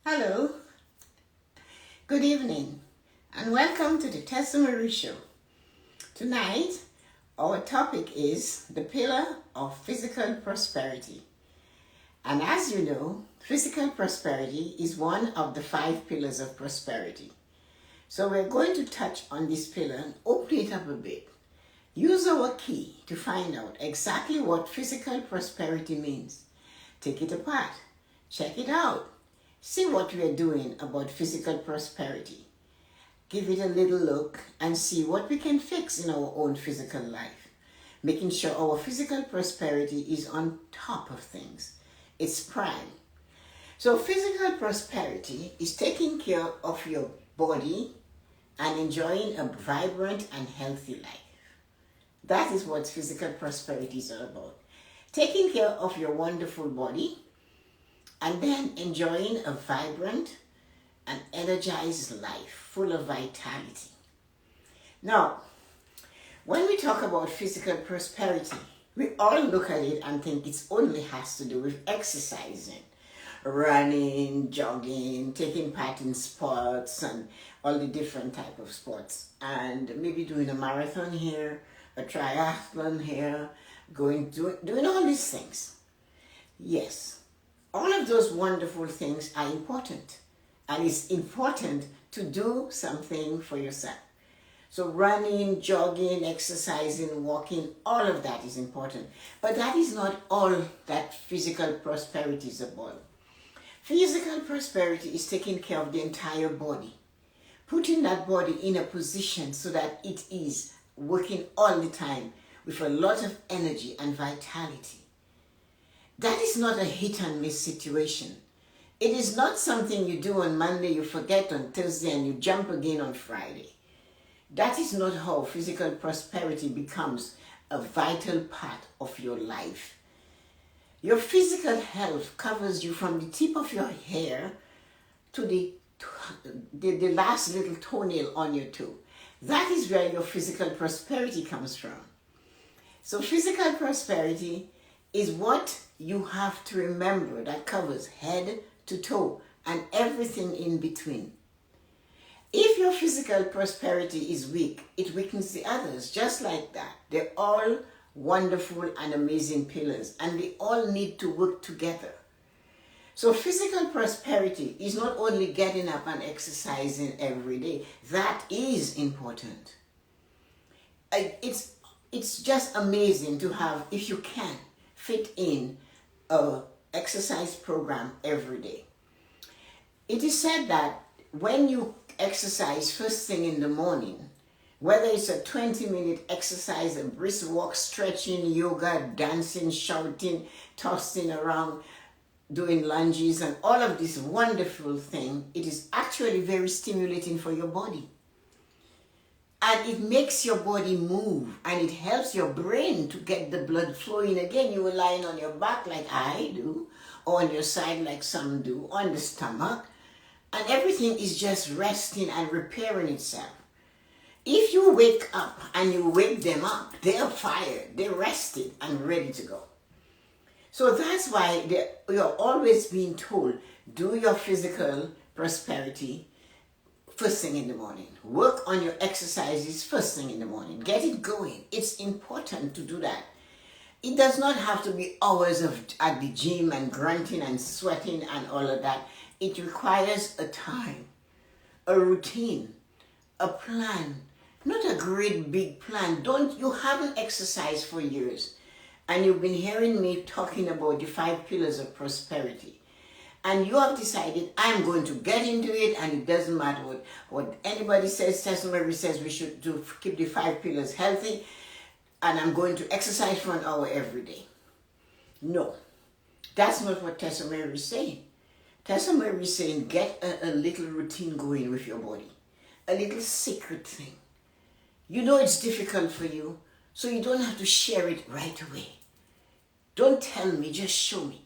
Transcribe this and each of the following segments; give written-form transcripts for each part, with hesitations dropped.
Hello, good evening, and welcome to the Tessa-Marie Show. Tonight, our topic is the pillar of physical prosperity. And as you know, physical prosperity is one of the 5 pillars of prosperity. So we're going to touch on this pillar and open it up a bit. Use our key to find out exactly what physical prosperity means. Take it apart, check it out. See what we are doing about physical prosperity. Give it a little look and see what we can fix in our own physical life. Making sure our physical prosperity is on top of things. It's prime. So physical prosperity is taking care of your body and enjoying a vibrant and healthy life. That is what physical prosperity is all about. Taking care of your wonderful body and then enjoying a vibrant and energized life full of vitality. Now, when we talk about physical prosperity, we all look at it and think it only has to do with exercising, running, jogging, taking part in sports and all the different type of sports, and maybe doing a marathon here, a triathlon here, doing all these things. Yes. All of those wonderful things are important, and it's important to do something for yourself. So running, jogging, exercising, walking, all of that is important. But that is not all that physical prosperity is about. Physical prosperity is taking care of the entire body, putting that body in a position so that it is working all the time with a lot of energy and vitality. That is not a hit and miss situation. It is not something you do on Monday, you forget on Thursday, and you jump again on Friday. That is not how physical prosperity becomes a vital part of your life. Your physical health covers you from the tip of your hair to the last little toenail on your toe. That is where your physical prosperity comes from. So physical prosperity is what you have to remember that covers head to toe and everything in between. If your physical prosperity is weak, it weakens the others, just like that. They're all wonderful and amazing pillars, and they all need to work together. So physical prosperity is not only getting up and exercising every day. That is important. It's just amazing to have, if you can, fit in a exercise program every day. It is said that when you exercise first thing in the morning, whether it's a 20-minute exercise, a brisk walk, stretching, yoga, dancing, shouting, tossing around, doing lunges, and all of this wonderful thing, it is actually very stimulating for your body. And it makes your body move, and it helps your brain to get the blood flowing again. You were lying on your back like I do, or on your side like some do, on the stomach, and everything is just resting and repairing itself. If you wake up and you wake them up, they're fired, they're rested and ready to go. So that's why you're always being told, do your physical prosperity first thing in the morning. Work on your exercises first thing in the morning. Get it going. It's important to do that. It does not have to be hours at the gym and grunting and sweating and all of that. It requires a time, a routine, a plan. Not a great big plan. You haven't exercised for years, and you've been hearing me talking about the 5 pillars of prosperity. And you have decided, I'm going to get into it, and it doesn't matter what anybody says. Tessa-Marie says we should do, keep the 5 pillars healthy, and I'm going to exercise for an hour every day. No, that's not what Tessa-Marie is saying. Tessa-Marie is saying, get a little routine going with your body, a little secret thing. You know it's difficult for you, so you don't have to share it right away. Don't tell me, just show me.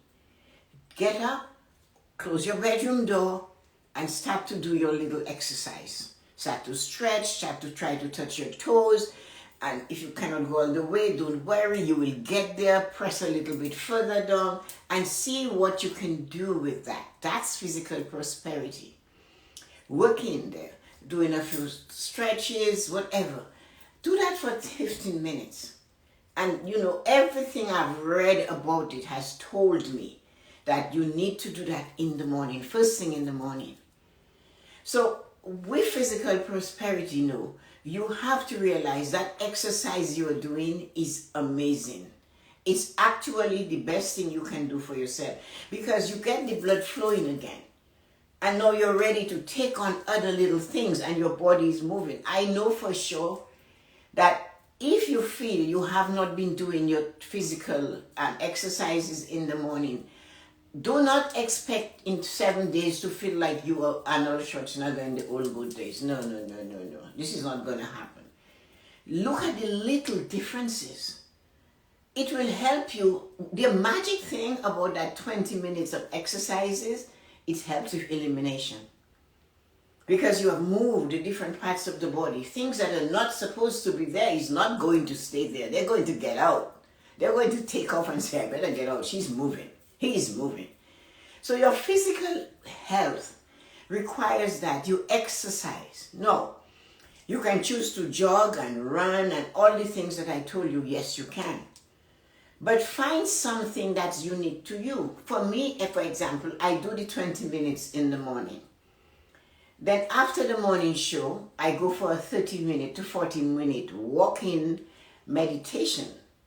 Get up, close your bedroom door, and start to do your little exercise. Start to stretch, start to try to touch your toes, And if you cannot go all the way, don't worry, you will get there. Press a little bit further down and see what you can do with that. That's physical prosperity. Working there, doing a few stretches, whatever. Do that for 15 minutes. And you know, everything I've read about it has told me that you need to do that in the morning, first thing in the morning. So with physical prosperity, you have to realize that exercise you're doing is amazing. It's actually the best thing you can do for yourself because you get the blood flowing again. And now you're ready to take on other little things and your body is moving. I know for sure that if you feel you have not been doing your physical exercises in the morning, do not expect in 7 days to feel like you are Arnold Schwarzenegger in the old good days. No. This is not going to happen. Look at the little differences. It will help you. The magic thing about that 20 minutes of exercises, it helps with elimination. Because you have moved the different parts of the body. Things that are not supposed to be there is not going to stay there. They're going to get out. They're going to take off and say, I better get out. She's moving. He is moving. So your physical health requires that you exercise. No, you can choose to jog and run and all the things that I told you. Yes, you can. But find something that's unique to you. For me, for example, I do the 20 minutes in the morning. Then after the morning show, I go for a 30-minute to 40-minute walking meditation.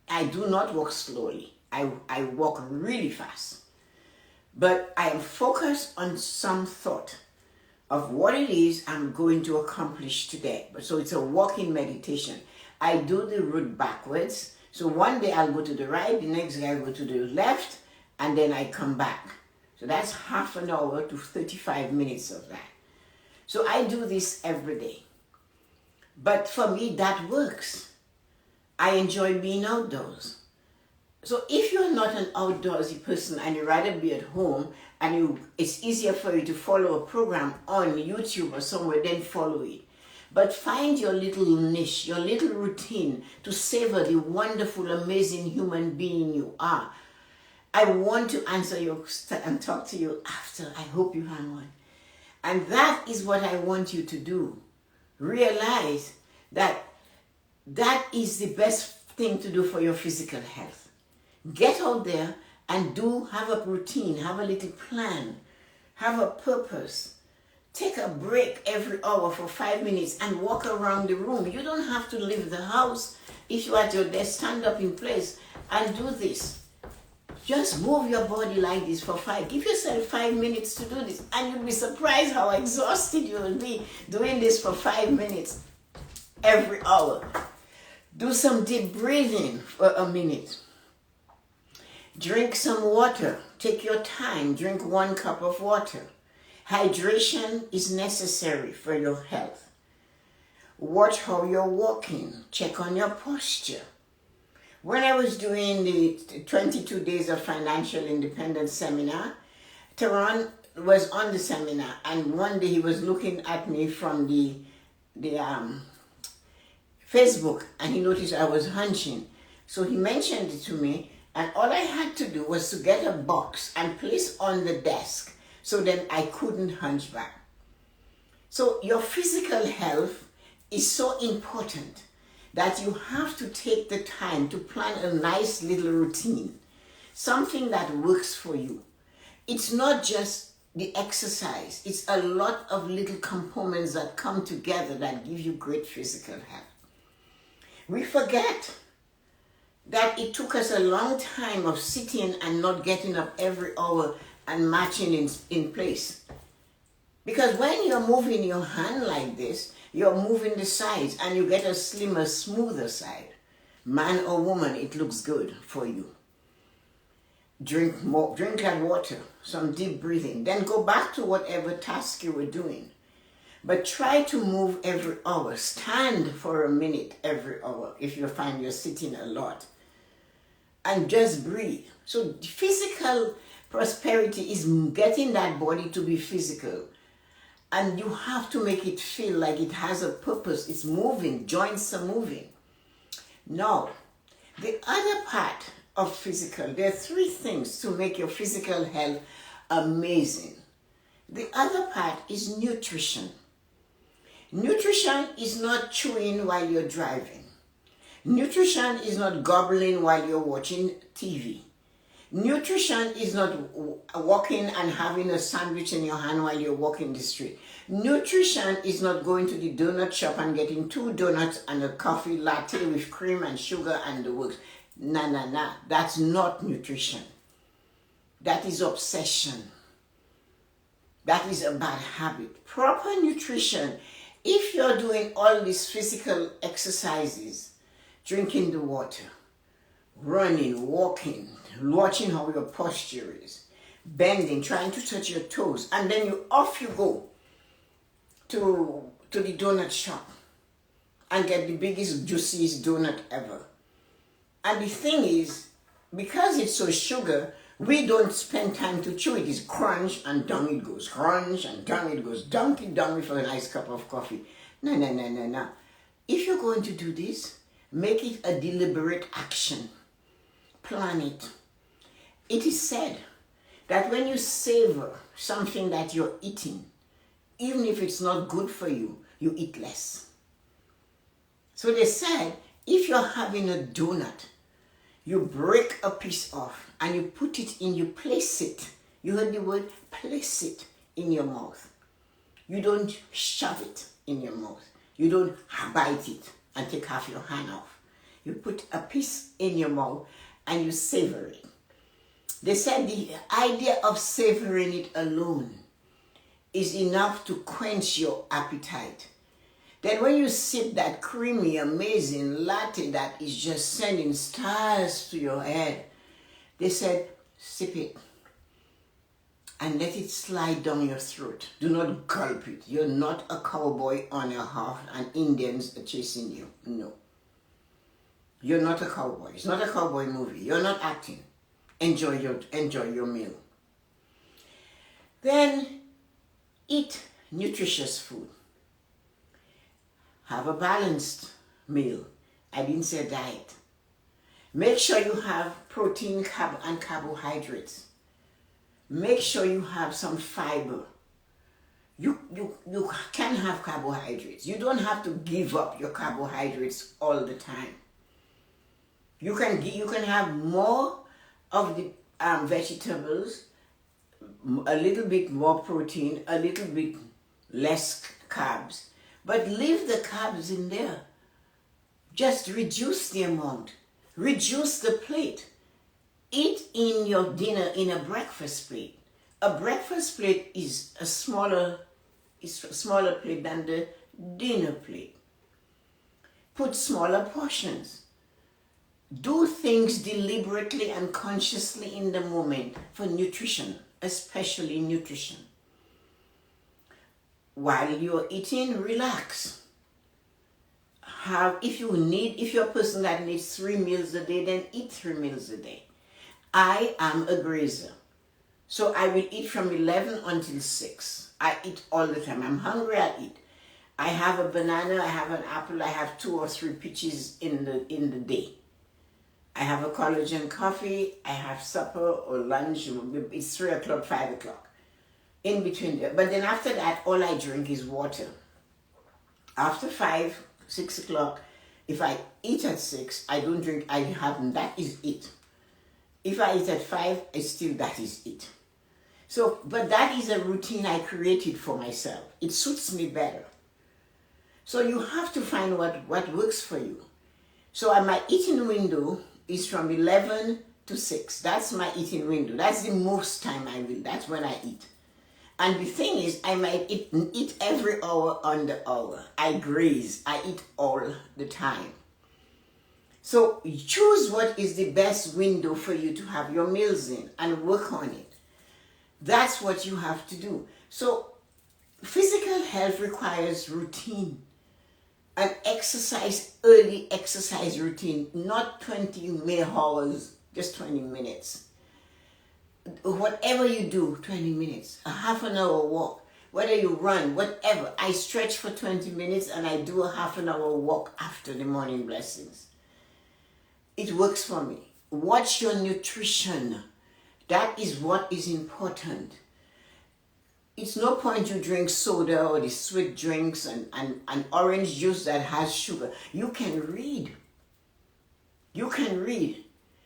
I do not walk slowly. I walk really fast. But I am focused on some thought of what it is I'm going to accomplish today. So it's a walking meditation. I do the route backwards. So one day I'll go to the right, the next day I'll go to the left, and then I come back. So that's half an hour to 35 minutes of that. So I do this every day. But for me, that works. I enjoy being outdoors. So if you're not an outdoorsy person and you'd rather be at home and it's easier for you to follow a program on YouTube or somewhere, then follow it. But find your little niche, your little routine to savor the wonderful, amazing human being you are. I want to answer you and talk to you after. I hope you hang on. And that is what I want you to do. Realize that that is the best thing to do for your physical health. Get out there and have a routine, have a little plan, have a purpose. Take a break every hour for 5 minutes and walk around the room. You don't have to leave the house. If you're at your desk, stand up in place and do this. Just move your body like this for give yourself 5 minutes to do this. And you'll be surprised how exhausted you will be doing this for 5 minutes every hour. Do some deep breathing for a minute. Drink some water. Take your time. Drink 1 cup of water. Hydration is necessary for your health. Watch how you're walking. Check on your posture. When I was doing the 22 Days of Financial Independence seminar, Teron was on the seminar, and one day he was looking at me from the Facebook, and he noticed I was hunching. So he mentioned it to me, and all I had to do was to get a box and place on the desk so then I couldn't hunch back. So your physical health is so important that you have to take the time to plan a nice little routine, something that works for you. It's not just the exercise, it's a lot of little components that come together that give you great physical health. We forget that it took us a long time of sitting and not getting up every hour and marching in place. Because when you're moving your hand like this, you're moving the sides and you get a slimmer, smoother side. Man or woman, it looks good for you. Drink that water, some deep breathing. Then go back to whatever task you were doing. But try to move every hour. Stand for a minute every hour if you find you're sitting a lot. And just breathe. So physical prosperity is getting that body to be physical. And you have to make it feel like it has a purpose. It's moving. Joints are moving. No. The other part of physical, there are three things to make your physical health amazing. The other part is nutrition. Nutrition is not chewing while you're driving. Nutrition is not gobbling while you're watching TV. Nutrition is not walking and having a sandwich in your hand while you're walking the street. Nutrition is not going to the donut shop and getting 2 donuts and a coffee latte with cream and sugar and the works. Nah. That's not nutrition. That is obsession. That is a bad habit. Proper nutrition, if you're doing all these physical exercises, drinking the water, running, walking, watching how your posture is, bending, trying to touch your toes, and then you go to the donut shop and get the biggest, juiciest donut ever. And the thing is, because it's so sugar, we don't spend time to chew it. It's crunch and down it goes, crunch and down it goes, dunk it down with a nice cup of coffee. No. If you're going to do this, make it a deliberate action. Plan it. It is said that when you savor something that you're eating, even if it's not good for you, you eat less. So they said, if you're having a donut, you break a piece off and you put it in, you place it. You heard the word, place it in your mouth. You don't shove it in your mouth. You don't bite it and take half your hand off. You put a piece in your mouth and you savor it. They said the idea of savoring it alone is enough to quench your appetite. Then when you sip that creamy, amazing latte that is just sending stars to your head, they said, sip it and let it slide down your throat. Do not gulp it. You're not a cowboy on a horse and Indians are chasing you. No. You're not a cowboy. It's not a cowboy movie. You're not acting. Enjoy your meal. Then eat nutritious food. Have a balanced meal. I didn't say diet. Make sure you have protein and carbohydrates. Make sure you have some fiber. You can have carbohydrates. You don't have to give up your carbohydrates all the time. You can have more of the vegetables, a little bit more protein, a little bit less carbs, but leave the carbs in there. Just reduce the amount. Reduce the plate. Eat in your dinner in a breakfast plate. A breakfast plate is a smaller plate than the dinner plate. Put smaller portions. Do things deliberately and consciously in the moment for nutrition, especially nutrition. While you're eating, relax. If you're a person that needs 3 meals a day, then eat 3 meals a day. I am a grazer. So I will eat from 11 until 6. I eat all the time. I'm hungry, I eat. I have a banana, I have an apple, I have 2 or 3 peaches in the day. I have a collagen coffee, I have supper or lunch, it's 3 o'clock, 5 o'clock. In between there. But then after that, all I drink is water. After 5, 6 o'clock, if I eat at 6, I don't drink, that is it. If I eat at 5, that is it. So, but that is a routine I created for myself. It suits me better. So you have to find what works for you. So my eating window is from 11 to 6. That's my eating window. That's the most time I will. That's when I eat. And the thing is, I might eat every hour on the hour. I graze. I eat all the time. So choose what is the best window for you to have your meals in and work on it. That's what you have to do. So physical health requires routine. An early exercise routine, not 20 hours, just 20 minutes. Whatever you do, 20 minutes, a half an hour walk, whether you run, whatever. I stretch for 20 minutes and I do a half an hour walk after the morning blessings. It works for me. Watch your nutrition. That is what is important. It's no point you drink soda or the sweet drinks and orange juice that has sugar. You can read. You can read.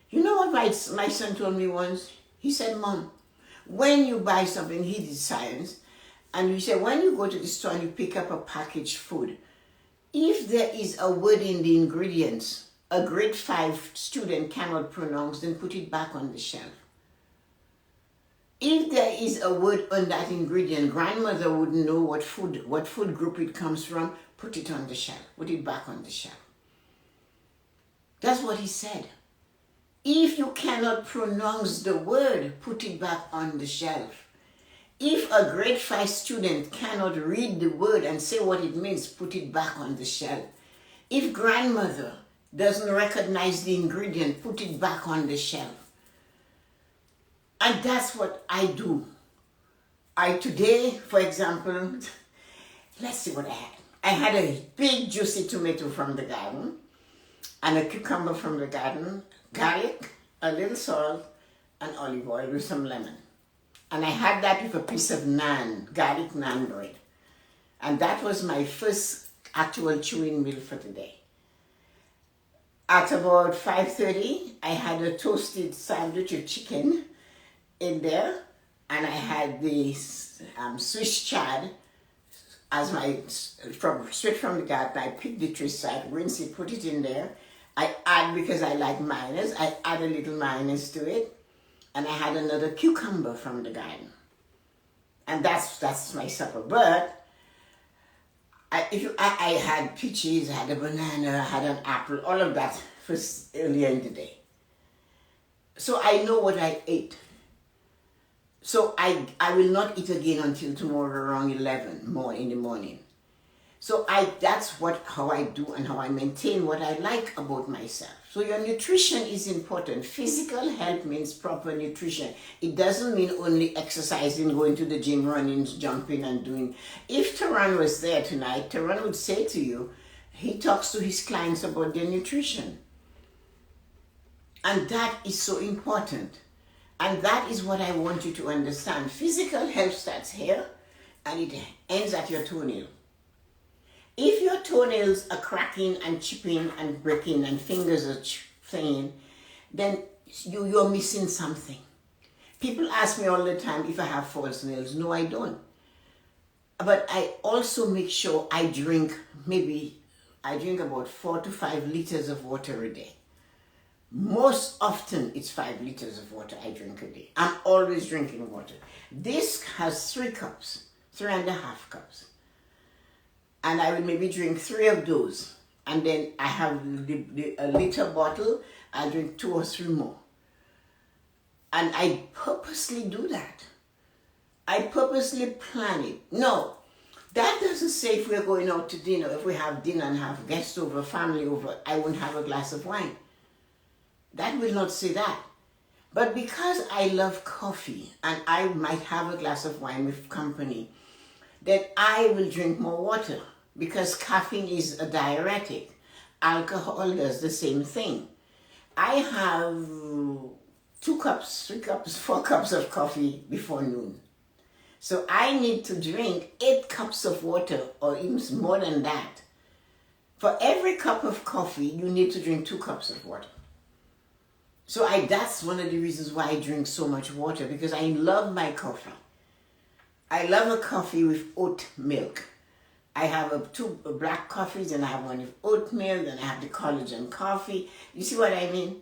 You know what my son told me once? He said, Mom, when you buy something, he did science, and he said, when you go to the store and you pick up a packaged food, if there is a word in the ingredients a grade 5 student cannot pronounce, then put it back on the shelf. If there is a word on that ingredient, grandmother wouldn't know what food group it comes from, put it on the shelf, put it back on the shelf. That's what he said. If you cannot pronounce the word, put it back on the shelf. If a grade 5 student cannot read the word and say what it means, put it back on the shelf. If grandmother doesn't recognize the ingredient, put it back on the shelf. And that's what I do. Today, for example, let's see what I had. I had a big juicy tomato from the garden and a cucumber from the garden, garlic, a little salt, and olive oil with some lemon. And I had that with a piece of naan, garlic naan bread. And that was my first actual chewing meal for the day. At about 5:30, I had a toasted sandwich of chicken in there, and I had the Swiss chard as straight from the garden. I picked the twist side, rinse it, put it in there. I add, because I like mayonnaise, I add a little mayonnaise to it, and I had another cucumber from the garden. And that's my supper. But I had peaches, I had a banana, I had an apple, all of that was earlier in the day. So I know what I ate. So I will not eat again until tomorrow around 11 more in the morning. So that's how I do and how I maintain what I like about myself. So your nutrition is important. Physical health means proper nutrition. It doesn't mean only exercising, going to the gym, running, jumping and doing. If Taran was there tonight, Taran would say to you, he talks to his clients about their nutrition. And that is so important. And that is what I want you to understand. Physical health starts here and it ends at your toenail. If your toenails are cracking and chipping and breaking and fingers are flaying, then you're missing something. People ask me all the time if I have false nails. No, I don't. But I also make sure I drink about 4 to 5 liters of water a day. Most often it's 5 liters of water I drink a day. I'm always drinking water. This has 3 cups, 3.5 cups. And I will maybe drink 3 of those. And then I have a liter bottle, I'll drink 2 or 3 more. And I purposely do that. I purposely plan it. No, that doesn't say if we're going out to dinner, if we have dinner and have guests over, family over, I won't have a glass of wine. That will not say that. But because I love coffee and I might have a glass of wine with company, then I will drink more water because caffeine is a diuretic. Alcohol does the same thing. I have 2 cups, 3 cups, 4 cups of coffee before noon. So I need to drink 8 cups of water or even more than that. For every cup of coffee, you need to drink 2 cups of water. So that's one of the reasons why I drink so much water, because I love my coffee. I love a coffee with oat milk. I have 2 black coffees, and I have one with oat milk, and I have the collagen coffee. You see what I mean?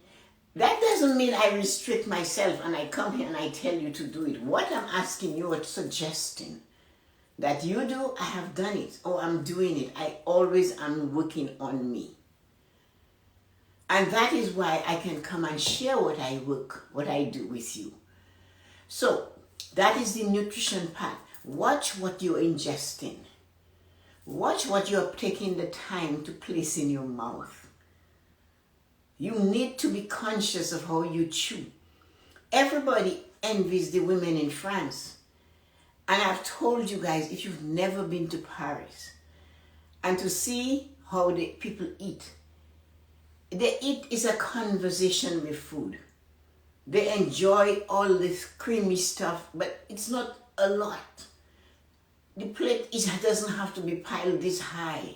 That doesn't mean I restrict myself and I come here and I tell you to do it. What I'm asking you or suggesting that you do, I have done it, or I'm doing it. I always am working on me. And that is why I can come and share what I do with you. So that is the nutrition part. Watch what you're ingesting. Watch what you're taking the time to place in your mouth. You need to be conscious of how you chew. Everybody envies the women in France. And I've told you guys, if you've never been to Paris and to see how the people eat, They eat is a conversation with food. They enjoy all this creamy stuff, but it's not a lot. The plate doesn't have to be piled this high.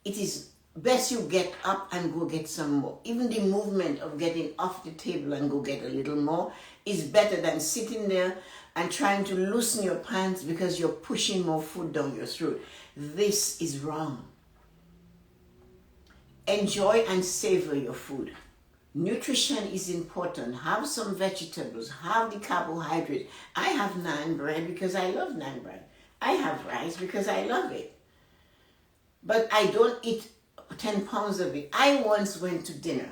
It is best you get up and go get some more. Even the movement of getting off the table and go get a little more is better than sitting there and trying to loosen your pants because you're pushing more food down your throat. This is wrong. Enjoy and savor your food. Nutrition is important. Have some vegetables. Have the carbohydrates. I have naan bread because I love naan bread. I have rice because I love it. But I don't eat 10 pounds of it. I once went to dinner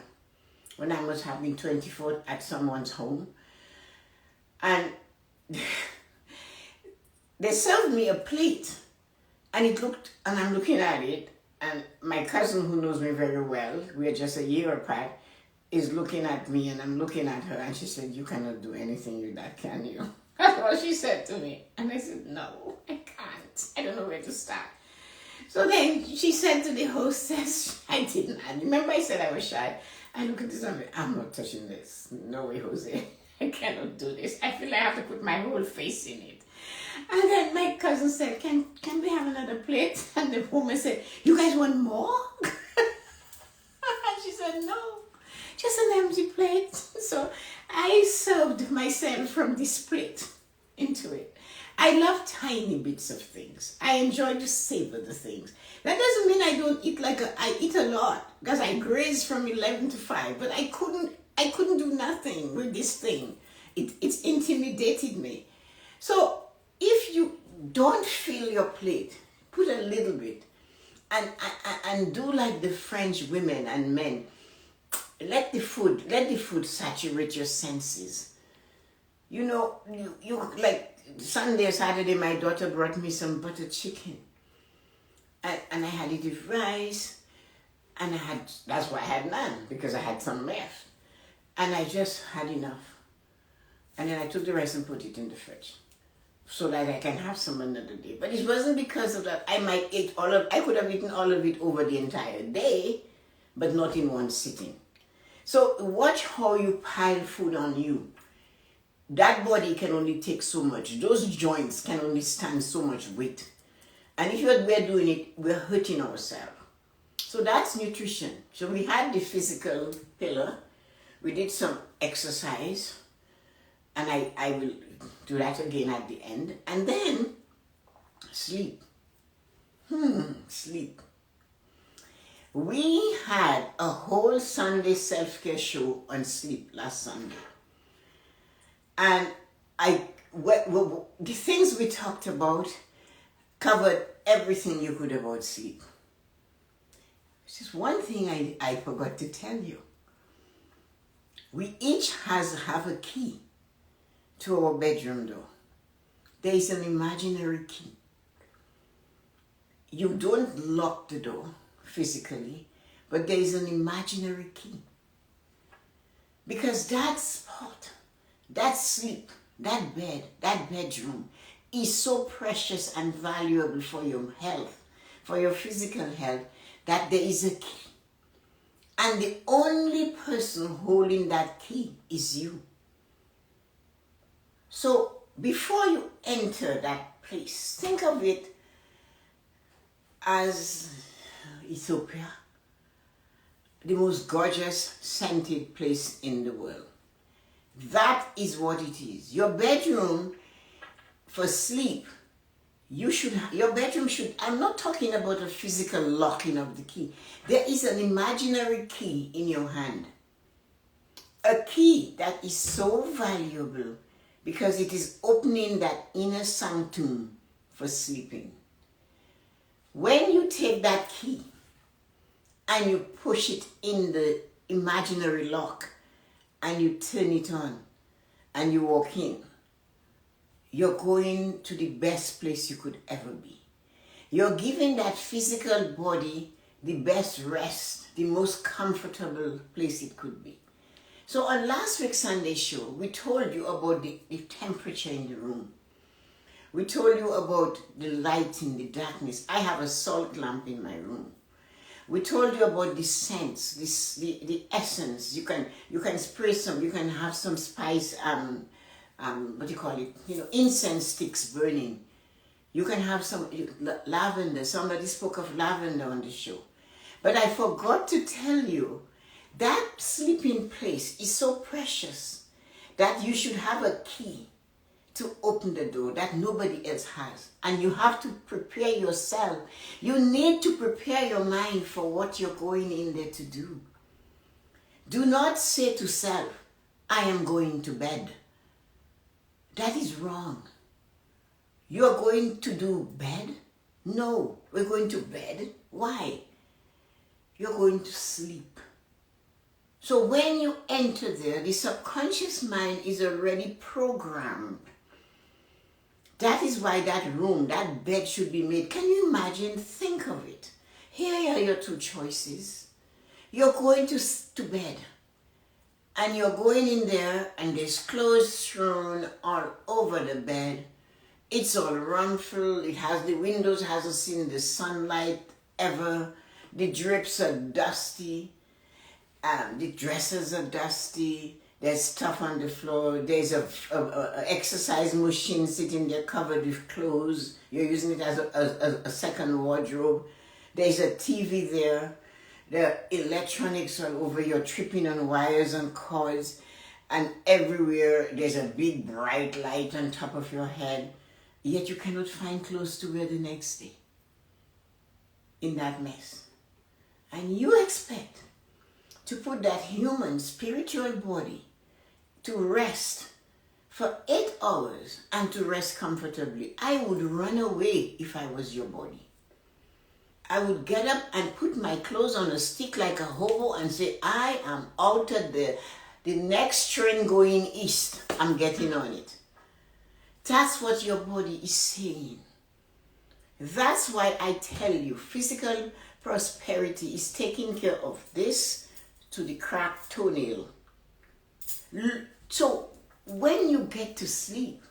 when I was having 24 at someone's home. And they served me a plate. And I'm looking at it. And my cousin, who knows me very well, we're just a year apart, is looking at me and I'm looking at her. And she said, "You cannot do anything with that, can you?" That's what she said to me. And I said, "No, I can't. I don't know where to start." So then she said to the hostess, I didn't. I remember I said I was shy. I look at this and I'm not touching this. No way, Jose. I cannot do this. I feel like I have to put my whole face in it. And then my cousin said, can we have another plate? And the woman said, "You guys want more?" And she said, "No, just an empty plate." So I served myself from this plate into it. I love tiny bits of things. I enjoy to savor the things. That doesn't mean I don't eat I eat a lot because I graze from 11 to 5, but I couldn't do nothing with this thing. It's intimidated me. So if you don't fill your plate, put a little bit and do like the French women and men. Let the food saturate your senses. You know, you like Sunday or Saturday, my daughter brought me some butter chicken. And I had it with rice. And that's why I had none, because I had some left. And I just had enough. And then I took the rice and put it in the fridge so that I can have some another day. But it wasn't because of that. I could have eaten all of it over the entire day, but not in one sitting. So watch how you pile food on you. That body can only take so much. Those joints can only stand so much weight. And if we're doing it, we're hurting ourselves. So that's nutrition. So we had the physical pillar. We did some exercise. And I will do that again at the end. And then sleep. Sleep. We had a whole Sunday self-care show on sleep last Sunday. And the things we talked about covered everything you could about sleep. There's just one thing I forgot to tell you. We each have a key to our bedroom door. There is an imaginary key. You don't lock the door physically, but there is an imaginary key. Because that spot, that sleep, that bed, that bedroom is so precious and valuable for your health, for your physical health, that there is a key. And the only person holding that key is you. So before you enter that place, think of it as Ethiopia, the most gorgeous scented place in the world. That is what it is. Your bedroom for sleep, your bedroom should, I'm not talking about a physical locking of the key. There is an imaginary key in your hand. A key that is so valuable because it is opening that inner sanctum for sleeping. When you take that key and you push it in the imaginary lock and you turn it on and you walk in, you're going to the best place you could ever be. You're giving that physical body the best rest, the most comfortable place it could be. So on last week's Sunday show, we told you about the temperature in the room. We told you about the light in the darkness. I have a salt lamp in my room. We told you about the scents, the essence. You can spray some. You can have some spice. What do you call it? Incense sticks burning. You can have some lavender. Somebody spoke of lavender on the show, but I forgot to tell you that sleeping place is so precious that you should have a key to open the door that nobody else has. And you have to prepare yourself. You need to prepare your mind for what you're going in there to do. Do not say to self, I am going to bed. That is wrong. You're going to do bed? No, we're going to bed. Why? You're going to sleep. So when you enter there, the subconscious mind is already programmed. That is why that room, that bed should be made. Can you imagine? Think of it. Here are your two choices. You're going to bed. And you're going in there and there's clothes strewn all over the bed. It's all rumpled. The windows hasn't seen the sunlight ever. The drapes are dusty. The dresses are dusty. There's stuff on the floor. There's a exercise machine sitting there covered with clothes. You're using it as a second wardrobe. There's a TV there. There are electronics all over. You're tripping on wires and cords. And everywhere there's a big bright light on top of your head. Yet you cannot find clothes to wear the next day. In that mess. And you expect to put that human spiritual body to rest for 8 hours and to rest comfortably. I would run away if I was your body. I would get up and put my clothes on a stick like a hobo and say, I am out at the next train going east. I'm getting on it. That's what your body is saying. That's why I tell you, physical prosperity is taking care of this to the cracked toenail. So when you get to sleep,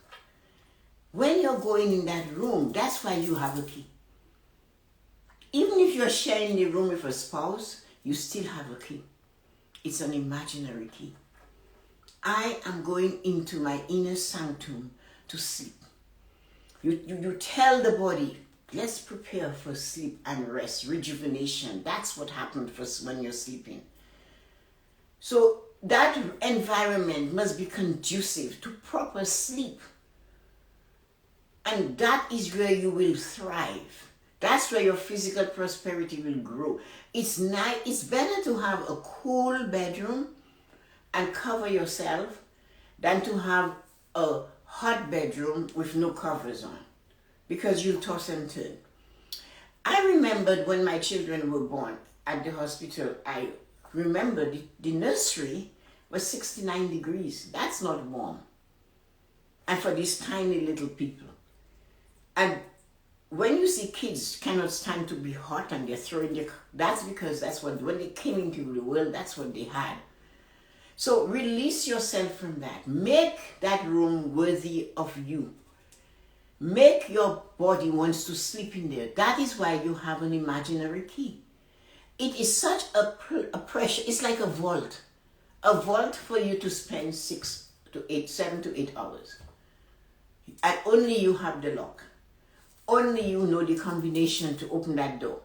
when you're going in that room, that's why you have a key. Even if you're sharing the room with a spouse, you still have a key. It's an imaginary key. I am going into my inner sanctum to sleep. You tell the body, let's prepare for sleep and rest, rejuvenation. That's what happens first when you're sleeping. So that environment must be conducive to proper sleep. And that is where you will thrive. That's where your physical prosperity will grow. It's better to have a cool bedroom and cover yourself than to have a hot bedroom with no covers on, because you'll toss and turn. I remembered when my children were born at the hospital, I remember the nursery was 69 degrees. That's not warm. And for these tiny little people. And when you see kids cannot stand to be hot and they're throwing that's because when they came into the world, that's what they had. So release yourself from that. Make that room worthy of you. Make your body wants to sleep in there. That is why you have an imaginary key. It is such a pressure. It's like a vault. A vault for you to spend 7 to 8 hours. And only you have the lock. Only you know the combination to open that door.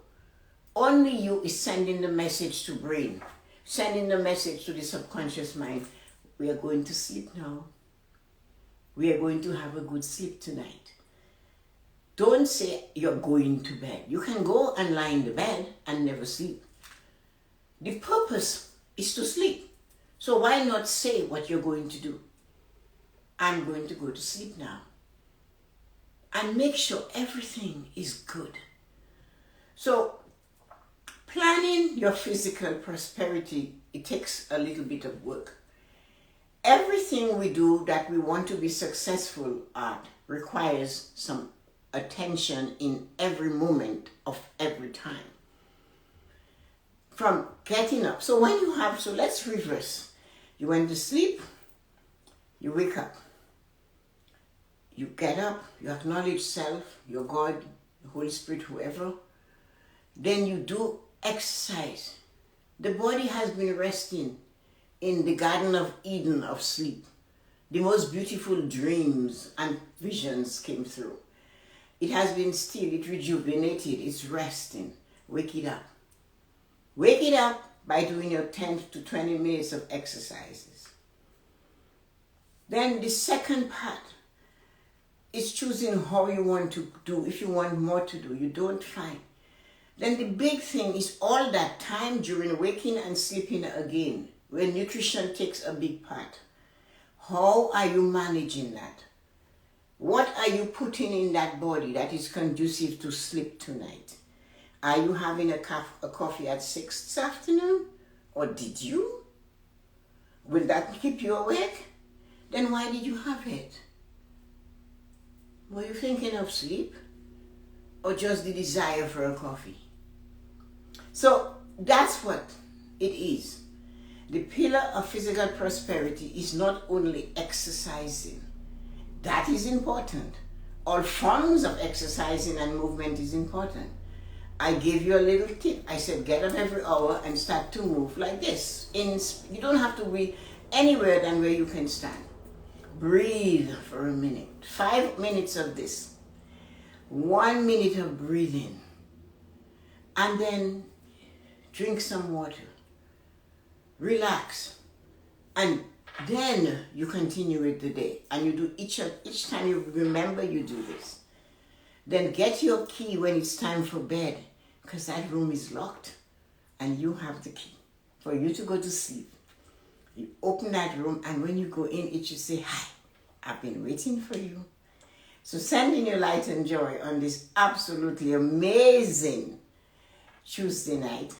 Only you is sending the message to brain. Sending the message to the subconscious mind. We are going to sleep now. We are going to have a good sleep tonight. Don't say you're going to bed. You can go and lie in the bed and never sleep. The purpose is to sleep. So why not say what you're going to do? I'm going to go to sleep now. And make sure everything is good. So planning your physical prosperity, it takes a little bit of work. Everything we do that we want to be successful at requires some attention in every moment of every time. From getting up. So let's reverse. You went to sleep, you wake up. You get up, you acknowledge self, your God, the Holy Spirit, whoever. Then you do exercise. The body has been resting in the Garden of Eden of sleep. The most beautiful dreams and visions came through. It has been still, it rejuvenated, it's resting. Wake it up. Wake it up by doing your 10 to 20 minutes of exercises. Then the second part is choosing how you want to do. If you want more to do, you don't find. Then the big thing is all that time during waking and sleeping again, where nutrition takes a big part. How are you managing that? What are you putting in that body that is conducive to sleep tonight? Are you having a coffee at 6 this afternoon? Or did you? Will that keep you awake? Then why did you have it? Were you thinking of sleep? Or just the desire for a coffee? So that's what it is. The pillar of physical prosperity is not only exercising. That is important. All forms of exercising and movement is important. I gave you a little tip. I said get up every hour and start to move like this. You don't have to be anywhere than where you can stand. Breathe for a minute. 5 minutes of this. 1 minute of breathing. And then drink some water. Relax. And then you continue with the day. And you do each time you remember, you do this. Then get your key when it's time for bed, because that room is locked and you have the key for you to go to sleep. You open that room, and when you go in, it should say, "Hi, I've been waiting for you." So sending you light and joy on this absolutely amazing Tuesday night.